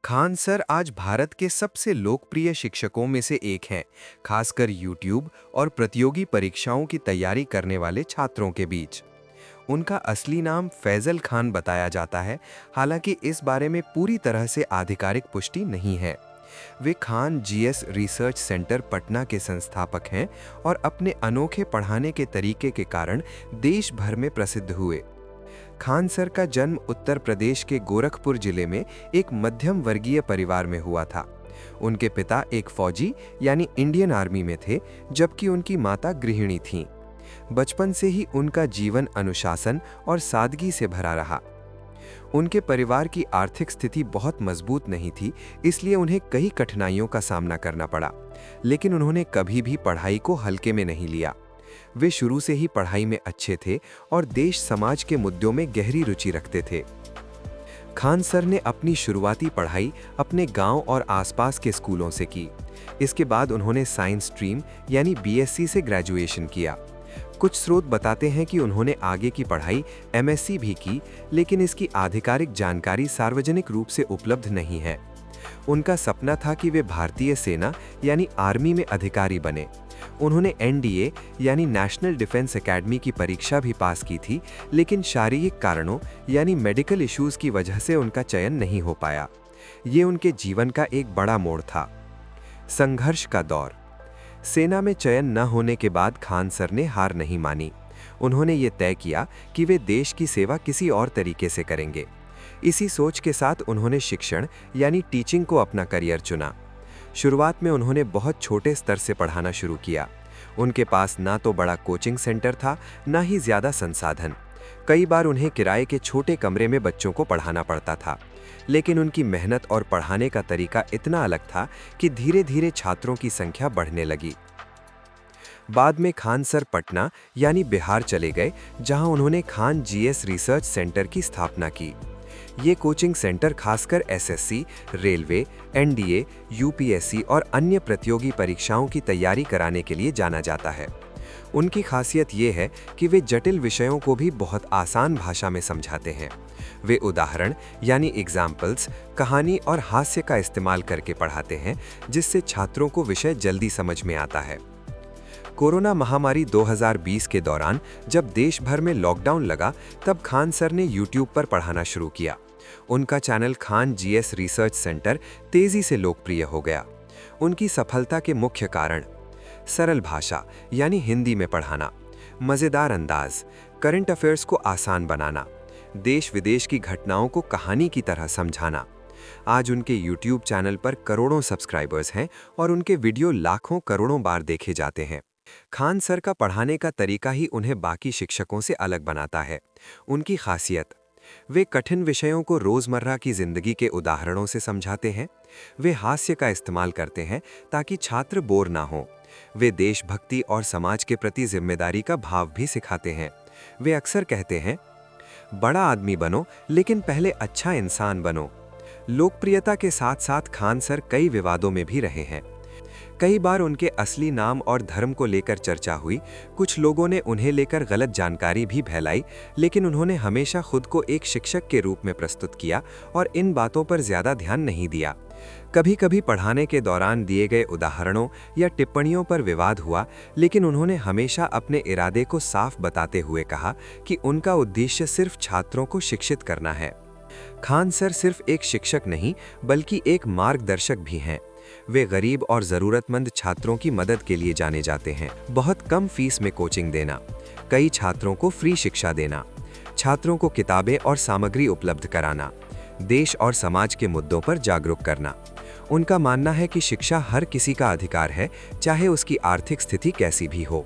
Khan sir आज भारत के सबसे लोकप्रिय शिक्षकों में से एक हैं, खासकर यूट्यूब और प्रतियोगी परीक्षाओं की तैयारी करने वाले छात्रों के बीच। उनका असली नाम फैजल खान बताया जाता है, हालांकि इस बारे में पूरी तरह से आधिकारिक पुष्टि नहीं है। वे Khan G S research centre Patna के संस्थापक हैं और अपने अनोखे पढ़ाने के तरीके के कारण देश भर में प्रसिद्ध हुए। खान सर का जन्म उत्तर प्रदेश के गोरखपुर जिले में एक मध्यम वर्गीय परिवार में हुआ था। उनके पिता एक फौजी यानी इंडियन आर्मी में थे, जबकि उनकी माता गृहिणी थीं। बचपन से ही उनका जीवन अनुशासन और सादगी से भरा रहा। उनके परिवार की आर्थिक स्थिति बहुत मजबूत नहीं थी, इसलिए उन्हें कई कठिनाइयों का सामना करना पड़ा, लेकिन उन्होंने कभी भी पढ़ाई को हल्के में नहीं लिया। वे शुरू से ही पढ़ाई में अच्छे थे और देश समाज के मुद्दों में गहरी रुचि रखते थे। खान सर ने अपनी शुरुआती पढ़ाई अपने गांव और आसपास के स्कूलों से की। इसके बाद उन्होंने साइंस स्ट्रीम यानी बीएससी से ग्रेजुएशन किया। कुछ स्रोत बताते हैं कि उन्होंने आगे की पढ़ाई एमएससी भी की, लेकिन इसकी आधिकारिक जानकारी सार्वजनिक रूप से उपलब्ध नहीं है। उनका सपना था कि वे भारतीय सेना यानी आर्मी में अधिकारी बने। उन्होंने एनडीए यानी नेशनल डिफेंस एकेडमी की परीक्षा भी पास की थी, लेकिन शारीरिक कारणों यानी मेडिकल इश्यूज की वजह से उनका चयन नहीं हो पाया। ये उनके जीवन का एक बड़ा मोड़ था। संघर्ष का दौर। सेना में चयन न होने के बाद खान सर ने हार नहीं मानी। उन्होंने ये तय किया कि वे देश की सेवा किसी और तरीके से करेंगे। इसी सोच के साथ उन्होंने शिक्षण यानी टीचिंग को अपना करियर चुना। शुरुआत में उन्होंने बहुत छोटे स्तर से पढ़ाना शुरू किया। उनके पास ना तो बड़ा कोचिंग सेंटर था, ना ही ज्यादा संसाधन। कई बार उन्हें किराए के छोटे कमरे में बच्चों को पढ़ाना पड़ता था, लेकिन उनकी मेहनत और पढ़ाने का तरीका इतना अलग था कि धीरे धीरे छात्रों की संख्या बढ़ने लगी। बाद में खान सर पटना यानी बिहार चले गए, जहां उन्होंने खान जीएस रिसर्च सेंटर की स्थापना की। ये कोचिंग सेंटर खासकर एसएससी, रेलवे, एनडीए, यूपीएससी और अन्य प्रतियोगी परीक्षाओं की तैयारी कराने के लिए जाना जाता है। उनकी खासियत ये है कि वे जटिल विषयों को भी बहुत आसान भाषा में समझाते हैं। वे उदाहरण यानी एग्जाम्पल्स, कहानी और हास्य का इस्तेमाल करके पढ़ाते हैं, जिससे छात्रों को विषय जल्दी समझ में आता है। कोरोना महामारी 2020 के दौरान जब देश भर में लॉकडाउन लगा, तब खान सर ने यूट्यूब पर पढ़ाना शुरू किया। उनका channel Khan G S research centre तेजी से लोकप्रिय हो गया। उनकी सफलता के मुख्य कारण: सरल भाषा यानी हिंदी में पढ़ाना, मजेदार अंदाज, करंट अफेयर्स को आसान बनाना, देश विदेश की घटनाओं को कहानी की तरह समझाना। आज उनके यूट्यूब चैनल पर करोड़ों सब्सक्राइबर्स हैं और उनके वीडियो लाखों करोड़ों बार देखे जाते हैं। खान सर का पढ़ाने का तरीका ही उन्हें बाकी शिक्षकों से अलग बनाता है। उनकी खासियत: वे कठिन विषयों को रोजमर्रा की जिंदगी के उदाहरणों से समझाते हैं। वे हास्य का इस्तेमाल करते हैं ताकि छात्र बोर ना हो। वे देशभक्ति और समाज के प्रति जिम्मेदारी का भाव भी सिखाते हैं। वे अक्सर कहते हैं, बड़ा आदमी बनो, लेकिन पहले अच्छा इंसान बनो। लोकप्रियता के साथ साथ खान सर कई विवादों में भी रहे हैं। कई बार उनके असली नाम और धर्म को लेकर चर्चा हुई। कुछ लोगों ने उन्हें लेकर गलत जानकारी भी फैलाई, लेकिन उन्होंने हमेशा खुद को एक शिक्षक के रूप में प्रस्तुत किया और इन बातों पर ज्यादा ध्यान नहीं दिया। कभी कभी पढ़ाने के दौरान दिए गए उदाहरणों या टिप्पणियों पर विवाद हुआ, लेकिन उन्होंने हमेशा अपने इरादे को साफ बताते हुए कहा कि उनका उद्देश्य सिर्फ छात्रों को शिक्षित करना है। खान सर सिर्फ एक शिक्षक नहीं, बल्कि एक मार्गदर्शक भी हैं। वे गरीब और ज़रूरतमंद छात्रों की मदद के लिए जाने जाते हैं। बहुत कम फीस में कोचिंग देना, कई छात्रों को फ्री शिक्षा देना, छात्रों को किताबें और सामग्री उपलब्ध कराना, देश और समाज के मुद्दों पर जागरूक करना। उनका मानना है कि शिक्षा हर किसी का अधिकार है, चाहे उसकी आर्थिक स्थिति कैसी भी हो।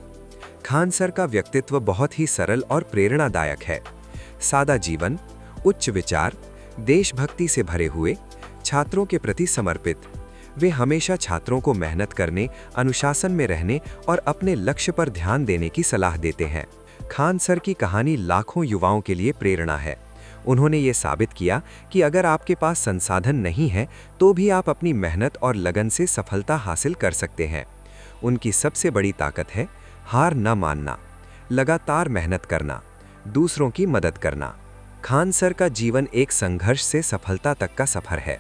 खान सर का व्यक्तित्व बहुत ही सरल और प्रेरणादायक है। सादा जीवन, उच्च विचार, देशभक्ति से भरे हुए, छात्रों के प्रति समर्पित। वे हमेशा छात्रों को मेहनत करने, अनुशासन में रहने और अपने लक्ष्य पर ध्यान देने की सलाह देते हैं। खान सर की कहानी लाखों युवाओं के लिए प्रेरणा है। उन्होंने ये साबित किया कि अगर आपके पास संसाधन नहीं है, तो भी आप अपनी मेहनत और लगन से सफलता हासिल कर सकते हैं। उनकी सबसे बड़ी ताकत है हार न मानना, लगातार मेहनत करना, दूसरों की मदद करना। खान सर का जीवन एक संघर्ष से सफलता तक का सफर है।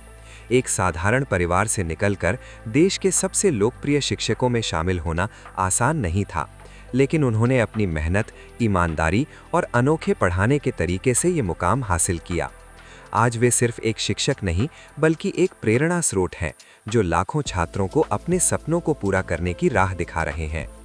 एक साधारण परिवार से निकलकर देश के सबसे लोकप्रिय शिक्षकों में शामिल होना आसान नहीं था, लेकिन उन्होंने अपनी मेहनत, ईमानदारी और अनोखे पढ़ाने के तरीके से ये मुकाम हासिल किया। आज वे सिर्फ एक शिक्षक नहीं, बल्कि एक प्रेरणा स्रोत हैं, जो लाखों छात्रों को अपने सपनों को पूरा करने की राह दिखा रहे हैं।